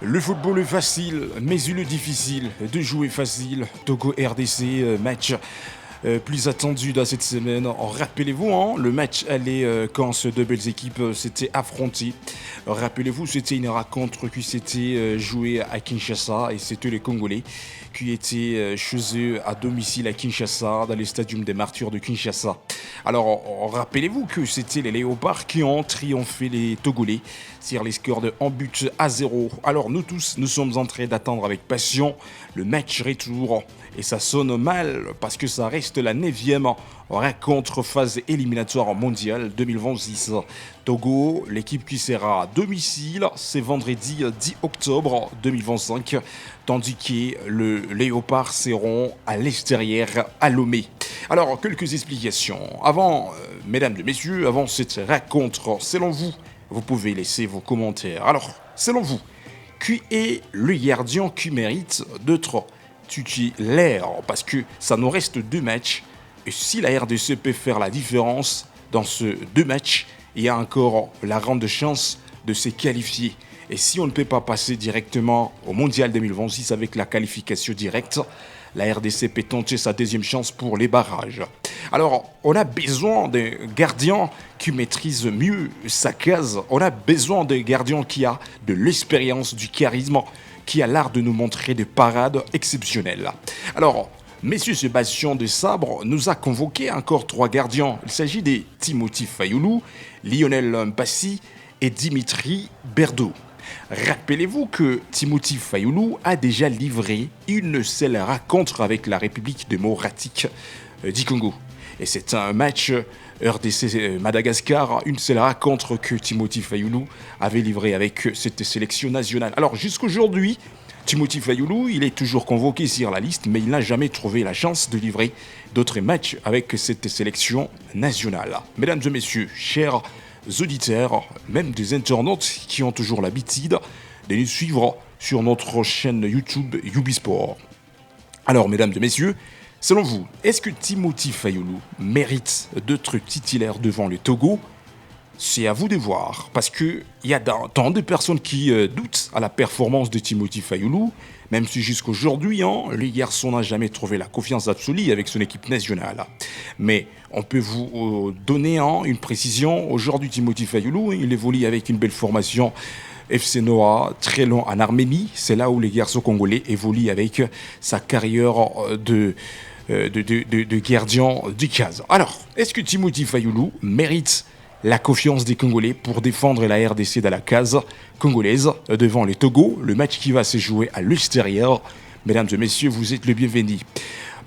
Le football est facile, mais il est difficile de jouer facile. Togo RDC, match plus attendu dans cette semaine. Rappelez-vous, le match allait quand ces deux belles équipes s'étaient affrontées. Rappelez-vous, c'était une rencontre qui s'était jouée à Kinshasa et c'était les Congolais qui étaient chez eux à domicile à Kinshasa, dans le stadium des Martyrs de Kinshasa. Alors, rappelez-vous que c'était les Léopards qui ont triomphé les Togolais sur les scores de 1-0. Alors, nous tous, nous sommes en train d'attendre avec passion le match retour. Et ça sonne mal parce que ça reste la 9e rencontre phase éliminatoire mondiale 2026. Togo, l'équipe qui sera à domicile, c'est vendredi 10 octobre 2025, tandis que les Léopards seront à l'extérieur à Lomé. Alors, quelques explications. Avant, mesdames et messieurs, avant cette rencontre, selon vous, vous pouvez laisser vos commentaires. Alors, selon vous, qui est le gardien qui mérite d'être titulaire? Parce que ça nous reste 2 matchs. Et si la RDC peut faire la différence dans ces 2 matchs, il y a encore la grande chance de se qualifier. Et si on ne peut pas passer directement au Mondial 2026 avec la qualification directe, la RDC peut tenter sa 2e chance pour les barrages. Alors, on a besoin d'un gardien qui maîtrise mieux sa case. On a besoin d'un gardien qui a de l'expérience, du charisme, qui a l'art de nous montrer des parades exceptionnelles. Alors, Monsieur Sébastien de Sabre nous a convoqué encore 3 gardiens. Il s'agit de Timothy Fayoulou, Lionel Mpassi et Dimitri Berdo. Rappelez-vous que Timothy Fayoulou a déjà livré une seule rencontre avec la République démocratique du Congo. Et c'est un match RDC Madagascar, une seule rencontre que Timothy Fayoulou avait livré avec cette sélection nationale. Alors jusqu'aujourd'hui, Timothy Fayoulou, il est toujours convoqué sur la liste, mais il n'a jamais trouvé la chance de livrer d'autres matchs avec cette sélection nationale. Mesdames et messieurs, chers auditeurs, même des internautes qui ont toujours l'habitude de nous suivre sur notre chaîne YouTube Ubisport. Alors, mesdames et messieurs, selon vous, est-ce que Timothy Fayoulou mérite d'être titulaire devant le Togo? C'est à vous de voir, parce qu'il y a tant de personnes qui doutent à la performance de Timothy Fayoulou, même si jusqu'aujourd'hui, le garçon n'a jamais trouvé la confiance absolue avec son équipe nationale. Mais on peut vous donner une précision. Aujourd'hui, Timothy Fayoulou, il évolue avec une belle formation FC Noah, très long en Arménie. C'est là où les garçons congolais évoluent avec sa carrière de gardien du CAS. Alors, est-ce que Timothy Fayoulou mérite la confiance des Congolais pour défendre la RDC dans la case congolaise devant les Togo, le match qui va se jouer à l'extérieur? Mesdames et messieurs, vous êtes le bienvenu.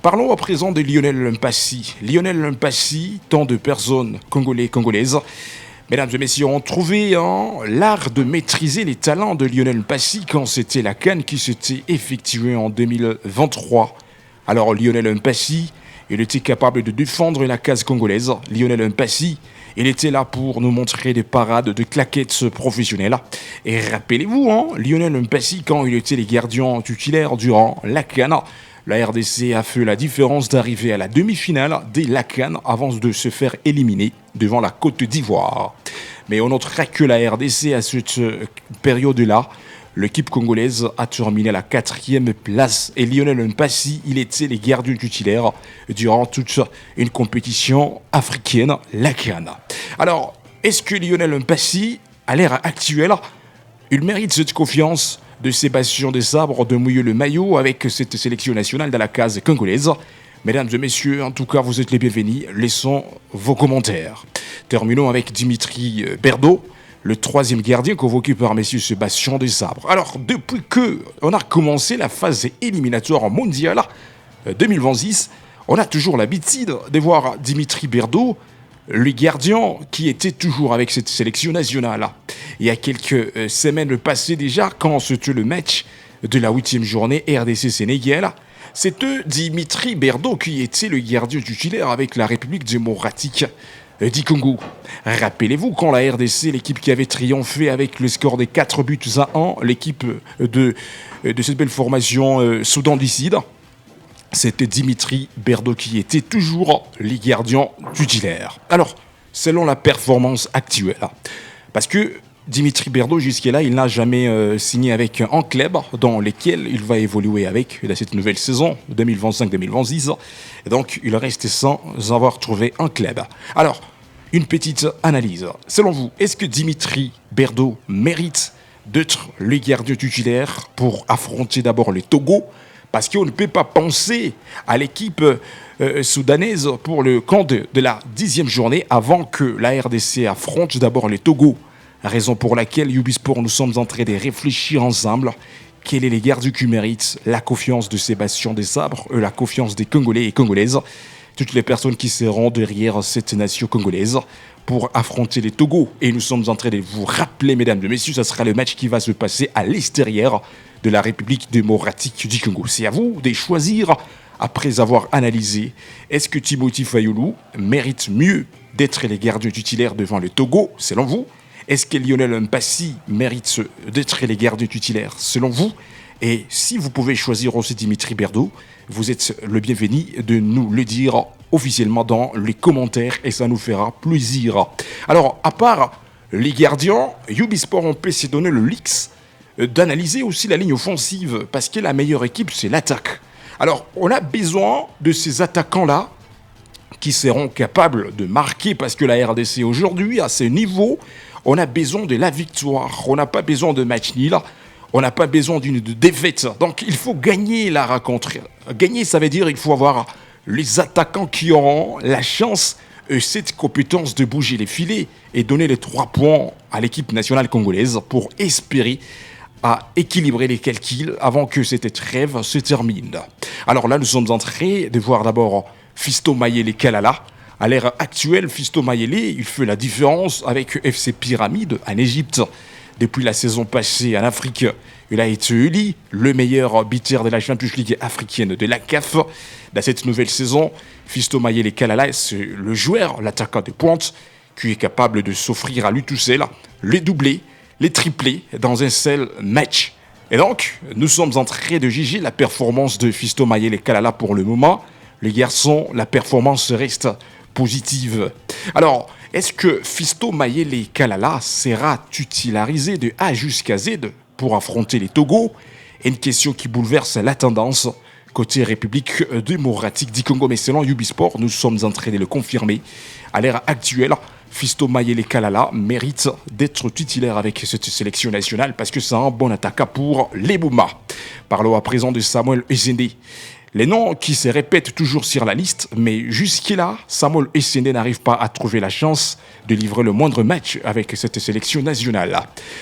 Parlons à présent de Lionel Mpassi. Lionel Mpassi, tant de personnes congolais, congolaises, mesdames et messieurs, ont trouvé l'art de maîtriser les talents de Lionel Mpassi quand c'était la CAN qui s'était effectuée en 2023. Alors Lionel Mpassi, il était capable de défendre la case congolaise. Lionel Mpassi, il était là pour nous montrer des parades de claquettes professionnelles. Et rappelez-vous, Lionel Mpassi, quand il était les gardiens titulaires durant la CAN, la RDC a fait la différence d'arriver à la demi-finale dès la CAN avant de se faire éliminer devant la Côte d'Ivoire. Mais on notera que la RDC, à cette période-là, l'équipe congolaise a terminé à la 4e place et Lionel Mpassi, il était les gardiens titulaires durant toute une compétition africaine, la CAN. Alors, est-ce que Lionel Mpassi, à l'ère actuelle, il mérite cette confiance de Sébastien Desabre de mouiller le maillot avec cette sélection nationale dans la case congolaise? Mesdames et messieurs, en tout cas, vous êtes les bienvenus. Laissons vos commentaires. Terminons avec Dimitri Berdo, le 3e gardien convoqué par M. Sébastien Desabre. Alors, depuis qu'on a commencé la phase éliminatoire mondiale 2026, on a toujours l'habitude de voir Dimitri Berdo, le gardien qui était toujours avec cette sélection nationale. Il y a quelques semaines passées déjà, quand c'était le match de la 8e journée RDC-Sénégal, c'était Dimitri Berdo qui était le gardien titulaire avec la République démocratique du Congo. Rappelez-vous quand la RDC, l'équipe qui avait triomphé avec le score des 4-1, l'équipe de cette belle formation Soudan du Sud, c'était Dimitri Berdo qui était toujours le gardien titulaire. Alors, selon la performance actuelle, parce que Dimitri Berdo, jusqu'à-là, il n'a jamais signé avec un club dans lequel il va évoluer avec cette nouvelle saison 2025-2026. Et donc, il reste sans avoir trouvé un club. Alors, une petite analyse. Selon vous, est-ce que Dimitri Berdo mérite d'être le gardien titulaire pour affronter d'abord le Togo? Parce qu'on ne peut pas penser à l'équipe soudanaise pour le compte de la 10e journée avant que la RDC affronte d'abord le Togo. Raison pour laquelle Ubisport, nous sommes en train de réfléchir ensemble. Quel est les gardiens qui méritent la confiance de Sébastien Desabre, la confiance des Congolais et Congolaises, toutes les personnes qui seront derrière cette nation congolaise pour affronter les Togo. Et nous sommes en train de vous rappeler, mesdames et messieurs, ça sera le match qui va se passer à l'extérieur de la République démocratique du Congo. C'est à vous de choisir, après avoir analysé, est-ce que Timothy Fayulu mérite mieux d'être les gardiens titulaires devant le Togo, selon vous? Est-ce que Lionel Mpassi mérite d'être les gardiens titulaires, selon vous? Et si vous pouvez choisir aussi Dimitri Berdo, vous êtes le bienvenu de nous le dire officiellement dans les commentaires et ça nous fera plaisir. Alors, à part les gardiens, Ubisport, on peut se donner le luxe d'analyser aussi la ligne offensive parce que la meilleure équipe, c'est l'attaque. Alors, on a besoin de ces attaquants-là qui seront capables de marquer parce que la RDC aujourd'hui, à ce niveau, on a besoin de la victoire. On n'a pas besoin de match nul. On n'a pas besoin d'une défaite. Donc, il faut gagner la rencontre. Gagner, ça veut dire qu'il faut avoir les attaquants qui auront la chance et cette compétence de bouger les filets et donner les 3 points à l'équipe nationale congolaise pour espérer à équilibrer les calculs avant que cette trêve se termine. Alors là, nous sommes en train de voir d'abord Fiston Mayele Kalala. À l'ère actuelle, Fiston Mayele, il fait la différence avec FC Pyramide en Égypte. Depuis la saison passée en Afrique, il a été élu le meilleur arbitre de la Champions League africaine de la CAF. Dans cette nouvelle saison, Fiston Mayele Kalala, c'est le joueur, l'attaquant de pointe, qui est capable de s'offrir à lui tout seul les doublés, les triplés dans un seul match. Et donc, nous sommes en train de juger la performance de Fiston Mayele Kalala pour le moment. Les garçons, la performance reste positive. Alors, est-ce que Fiston Mayele Kalala sera titularisé de A jusqu'à Z pour affronter les Togo? Une question qui bouleverse la tendance côté République démocratique du Congo. Mais selon Ubisport, nous sommes en train de le confirmer. À l'ère actuelle, Fiston Mayele Kalala mérite d'être titulaire avec cette sélection nationale parce que c'est un bon attaquant pour les Bouma. Parlons à présent de Samuel Essende. Les noms qui se répètent toujours sur la liste, mais jusqu'à-là, Samuel Essende n'arrive pas à trouver la chance de livrer le moindre match avec cette sélection nationale.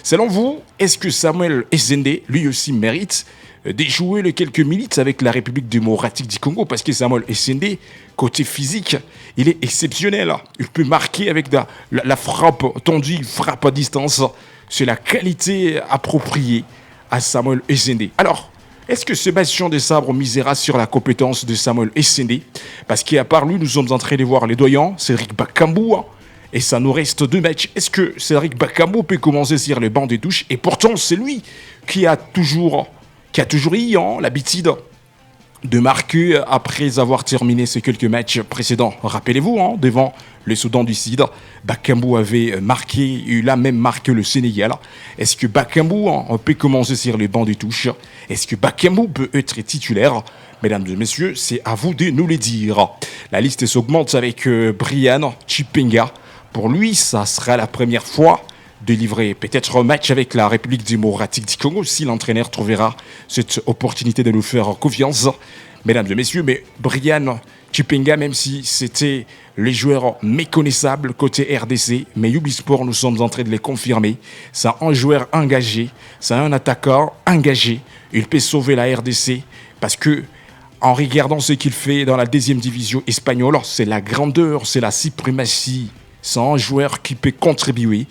Selon vous, est-ce que Samuel Essende, lui aussi, mérite de jouer les quelques minutes avec la République démocratique du Congo? Parce que Samuel Essende, côté physique, il est exceptionnel. Il peut marquer avec la frappe tendue, il frappe à distance. C'est la qualité appropriée à Samuel Essende. Alors, est-ce que Sébastien Desabre misera sur la compétence de Samuel Essende? Parce qu'à part lui, nous sommes en train de voir les doyens, Cédric Bakambu, et ça nous reste 2 matchs. Est-ce que Cédric Bakambu peut commencer sur le banc des touches? Et pourtant, c'est lui qui a toujours eu l'habitude de marquer après avoir terminé ces quelques matchs précédents. Rappelez-vous, devant le Soudan du Sud, Bakambu avait marqué, il a même marqué le Sénégal. Est-ce que Bakambu peut commencer sur les bancs de touche? Est-ce que Bakambu peut être titulaire? Mesdames et messieurs, c'est à vous de nous le dire. La liste s'augmente avec Brian Chipenga. Pour lui, ça sera la première fois de livrer peut-être un match avec la République démocratique du Congo si l'entraîneur trouvera cette opportunité de nous faire confiance. Mesdames et messieurs, mais Brian Chipenga, même si c'était les joueurs méconnaissables côté RDC, mais Ubisport, nous sommes en train de les confirmer. C'est un joueur engagé, c'est un attaquant engagé. Il peut sauver la RDC parce que en regardant ce qu'il fait dans la 2e division espagnole, c'est la grandeur, c'est la suprématie. C'est un joueur qui peut contribuer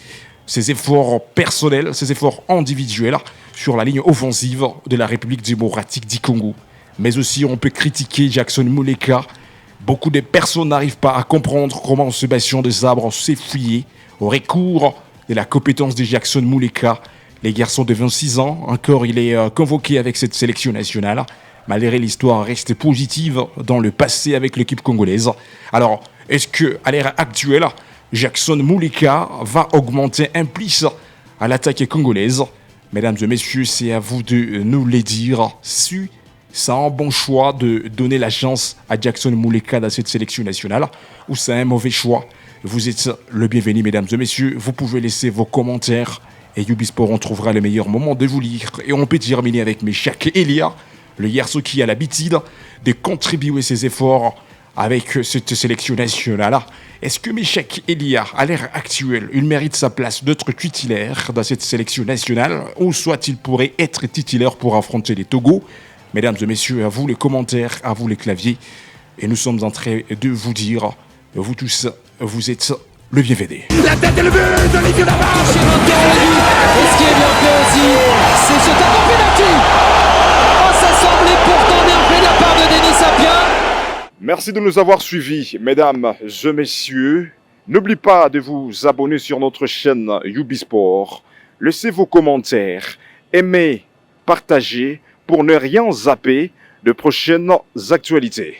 ses efforts personnels, ses efforts individuels sur la ligne offensive de la République démocratique du Congo. Mais aussi, on peut critiquer Jackson Muleka. Beaucoup de personnes n'arrivent pas à comprendre comment Sébastien Desabre s'est fouillé au recours de la compétence de Jackson Muleka. Les garçons de 26 ans, encore il est convoqué avec cette sélection nationale. Malgré l'histoire reste positive dans le passé avec l'équipe congolaise. Alors, est-ce qu'à l'ère actuelle, Jackson Muleka va augmenter un plus à l'attaque congolaise. Mesdames et messieurs, c'est à vous de nous les dire. Si c'est un bon choix de donner la chance à Jackson Muleka dans cette sélection nationale ou c'est un mauvais choix, vous êtes le bienvenu, mesdames et messieurs. Vous pouvez laisser vos commentaires et Ubisport, on trouvera le meilleur moment de vous lire. Et on peut terminer avec Meshak Elia, le garçon qui a l'habitude de contribuer ses efforts avec cette sélection nationale. Est-ce que Meshak Elia, à l'heure actuelle, il mérite sa place d'être titulaire dans cette sélection nationale ou soit il pourrait être titulaire pour affronter les Togo? Mesdames et messieurs, à vous les commentaires, à vous les claviers. Et nous sommes en train de vous dire, vous tous, vous êtes le bienvenu. La tête et le but d'Olivier Lamarche. Et ce qui est bien fait aussi, c'est ce tableau penalty. Oh, ça semblait pourtant bien fait de la part de Denis Sapien. Merci de nous avoir suivis, mesdames et messieurs. N'oubliez pas de vous abonner sur notre chaîne Ubisport. Laissez vos commentaires, aimez, partagez pour ne rien zapper de prochaines actualités.